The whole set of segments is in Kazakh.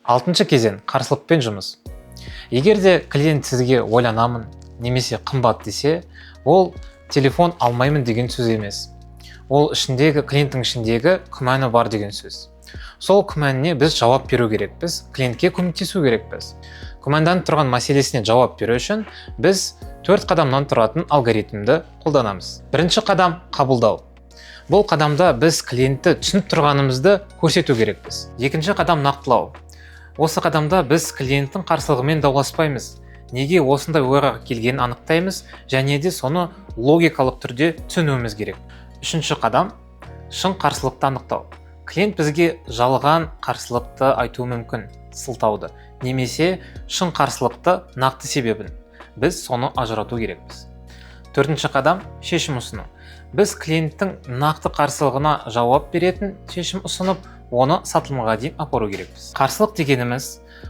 Алтыншы кезең – қарсылықпен жұмыс. Егер де клиент сізге ойланамын, немесе қымбат десе, ол телефон алмаймын деген сөз емес. Ол клиенттің ішіндегі күмәні бар деген сөз. Сол күмәніне біз жауап беру керекпіз, клиентке көмектесу керекпіз. Күмәнданып тұрған мәселесіне жауап беру үшін біз 4 қадамнан тұратын алгоритмді қолданамыз. Бірінші қадам – қабылдау. Бұл қадамда біз клиентті түсініп тұрғанымызды көрсету керекпіз. Екінші қадам – нақтылау. Осы қадамда біз клиенттің қарсылығымен дауласпаймыз. Неге осындай ойға келгенін анықтаймыз және де соны логикалық түрде түсінуіміз керек. Үшінші қадам – шын қарсылықты анықтау. Клиент бізге жалған қарсылықты айтуы мүмкін, сылтауды, немесе шын қарсылықты нақты себебін. Біз соны ажырату керекпіз. Төртінші қадам – шешім ұсыну. Біз клиенттің нақты қарсылығына жауап беретін шешім ұсынып, оны сатылымға дейін апару керекпіз. Қарсылық дегеніміз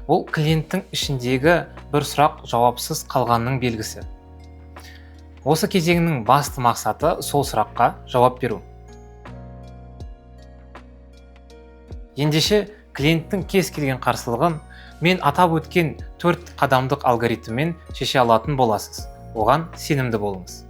ол клиенттің ішіндегі бір сұрақ жауапсыз қалғанның белгісі. Осы кезеңнің басты мақсаты сол сұраққа жауап беру. Ендеше клиенттің кез келген қарсылығын мен атап өткен 4 қадамдық алгоритммен шеше алатын боласыз. Оған сенімді болыңыз.